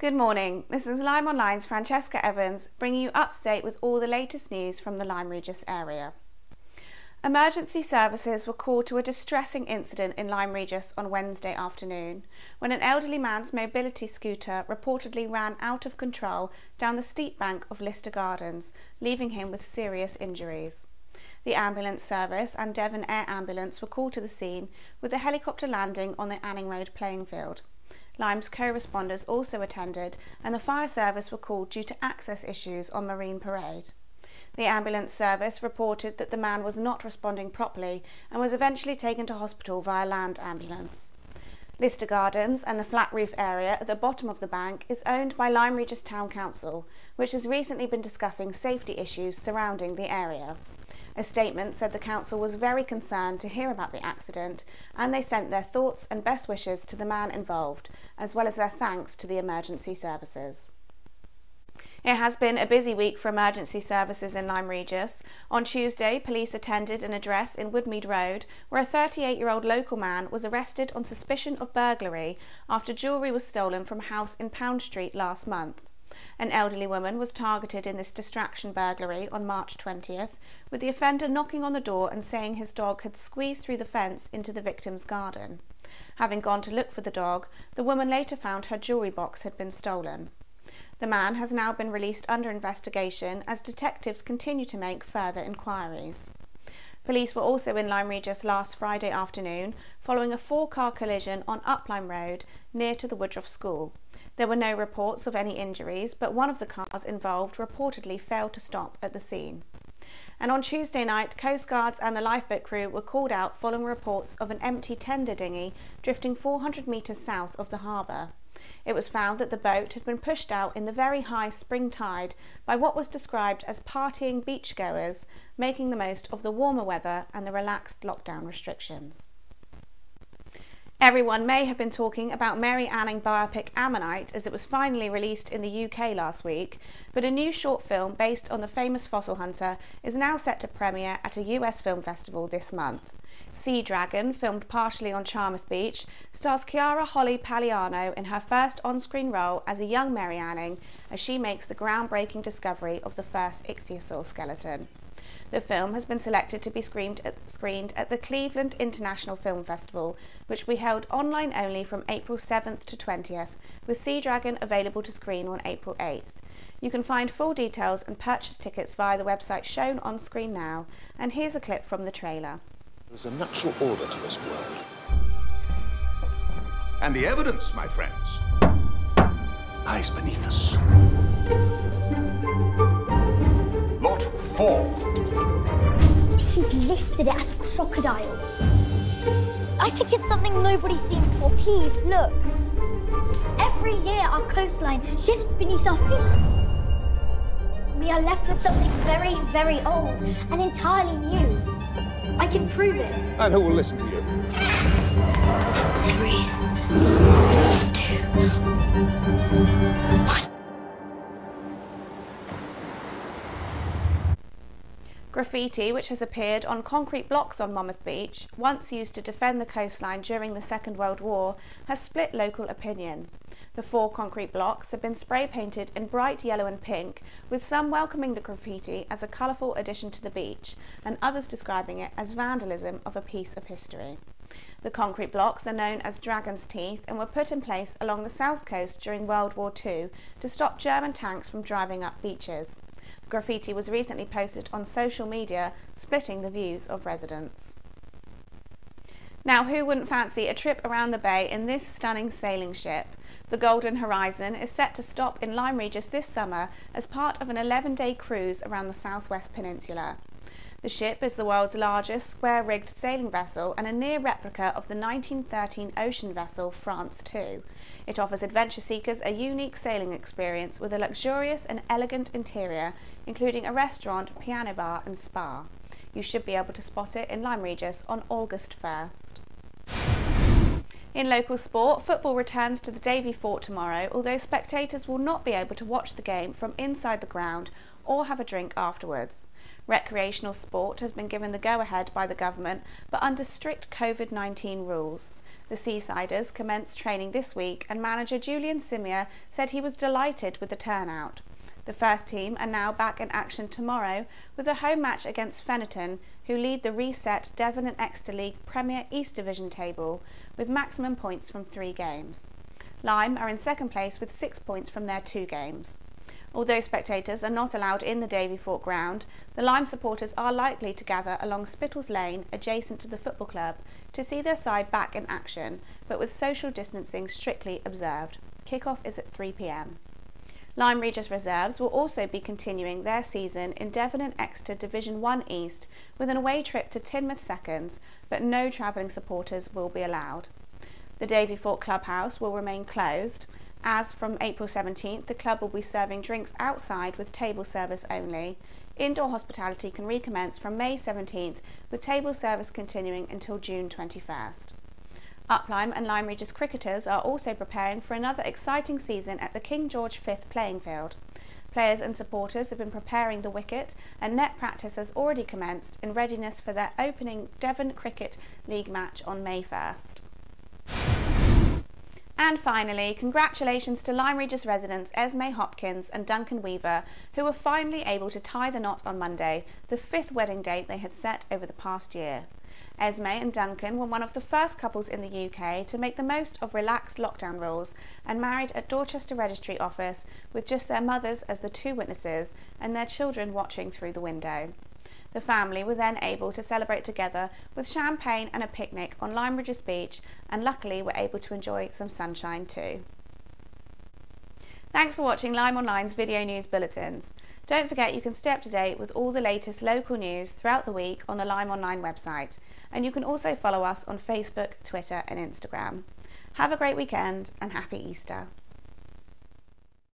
Good morning, this is LymeOnline's Francesca Evans bringing you up to date with all the latest news from the Lyme Regis area. Emergency services were called to a distressing incident in Lyme Regis on Wednesday afternoon when an elderly man's mobility scooter reportedly ran out of control down the steep bank of Lister Gardens, leaving him with serious injuries. The ambulance service and Devon Air Ambulance were called to the scene, with the helicopter landing on the Anning Road playing field. Lyme's co-responders also attended, and the fire service were called due to access issues on Marine Parade. The ambulance service reported that the man was not responding properly and was eventually taken to hospital via land ambulance. Lister Gardens and the flat roof area at the bottom of the bank is owned by Lyme Regis Town Council, which has recently been discussing safety issues surrounding the area. A statement said the council was very concerned to hear about the accident, and they sent their thoughts and best wishes to the man involved, as well as their thanks to the emergency services. It has been a busy week for emergency services in Lyme Regis. On Tuesday, police attended an address in Woodmead Road where a 38-year-old local man was arrested on suspicion of burglary after jewellery was stolen from a house in Pound Street last month. An elderly woman was targeted in this distraction burglary on March 20th, with the offender knocking on the door and saying his dog had squeezed through the fence into the victim's garden. Having gone to look for the dog, the woman later found her jewellery box had been stolen. The man has now been released under investigation as detectives continue to make further inquiries. Police were also in Lyme Regis last Friday afternoon following a 4-car collision on Uplyme Road near to the Woodruff School. There were no reports of any injuries, but one of the cars involved reportedly failed to stop at the scene. And on Tuesday night, Coast Guards and the lifeboat crew were called out following reports of an empty tender dinghy drifting 400 metres south of the harbour. It was found that the boat had been pushed out in the very high spring tide by what was described as partying beachgoers, making the most of the warmer weather and the relaxed lockdown restrictions. Everyone may have been talking about Mary Anning biopic Ammonite as it was finally released in the UK last week, but a new short film based on the famous fossil hunter is now set to premiere at a US film festival this month. Sea Dragon, filmed partially on Charmouth Beach, stars Chiara Holly Pagliano in her first on-screen role as a young Mary Anning as she makes the groundbreaking discovery of the first ichthyosaur skeleton. The film has been selected to be screened at the Cleveland International Film Festival, which will be held online only from April 7th to 20th, with Sea Dragon available to screen on April 8th. You can find full details and purchase tickets via the website shown on screen now, and here's a clip from the trailer. There's a natural order to this world. And the evidence, my friends, lies beneath us. Lot 4. He's listed it as a crocodile. I think it's something nobody's seen before. Please, look. Every year our coastline shifts beneath our feet. We are left with something very, very old and entirely new. I can prove it. And who will listen to you? 3, 2, 1. Graffiti, which has appeared on concrete blocks on Monmouth Beach, once used to defend the coastline during the Second World War, has split local opinion. The 4 concrete blocks have been spray painted in bright yellow and pink, with some welcoming the graffiti as a colourful addition to the beach, and others describing it as vandalism of a piece of history. The concrete blocks are known as Dragon's Teeth and were put in place along the south coast during World War II to stop German tanks from driving up beaches. Graffiti was recently posted on social media, splitting the views of residents. Now, who wouldn't fancy a trip around the bay in this stunning sailing ship? The Golden Horizon is set to stop in Lyme Regis this summer as part of an 11-day cruise around the southwest peninsula. The ship is the world's largest square-rigged sailing vessel and a near replica of the 1913 ocean vessel France 2. It offers adventure seekers a unique sailing experience with a luxurious and elegant interior, including a restaurant, piano bar and spa. You should be able to spot it in Lyme Regis on August 1st. In local sport, football returns to the Davy Fort tomorrow, although spectators will not be able to watch the game from inside the ground or have a drink afterwards. Recreational sport has been given the go-ahead by the government, but under strict COVID-19 rules. The Seasiders commenced training this week, and manager Julian Simia said he was delighted with the turnout. The first team are now back in action tomorrow with a home match against Fennerton, who lead the reset Devon and Exeter League Premier East Division table with maximum points from 3 games. Lyme are in second place with 6 points from their 2 games. Although spectators are not allowed in the Davy Fort ground, the Lyme supporters are likely to gather along Spittles Lane adjacent to the football club to see their side back in action, but with social distancing strictly observed. Kick-off is at 3 p.m. Lyme Regis reserves will also be continuing their season in Devon and Exeter Division 1 East with an away trip to Teignmouth Seconds, but no travelling supporters will be allowed. The Davy Fort Clubhouse will remain closed, as from April 17th the club will be serving drinks outside with table service only. Indoor hospitality can recommence from May 17th with table service continuing until June 21st. Up Lyme and Lyme Regis cricketers are also preparing for another exciting season at the King George V playing field. Players and supporters have been preparing the wicket, and net practice has already commenced in readiness for their opening Devon Cricket League match on May 1st. And finally, congratulations to Lyme Regis residents Esme Hopkins and Duncan Weaver, who were finally able to tie the knot on Monday, the 5th wedding date they had set over the past year. Esme and Duncan were one of the first couples in the UK to make the most of relaxed lockdown rules and married at Dorchester Registry Office with just their mothers as the 2 witnesses and their children watching through the window. The family were then able to celebrate together with champagne and a picnic on Lyme Regis Beach, and luckily were able to enjoy some sunshine too. Thanks for watching LymeOnline's video news bulletins. Don't forget you can stay up to date with all the latest local news throughout the week on the LymeOnline website, and you can also follow us on Facebook, Twitter and Instagram. Have a great weekend and happy Easter.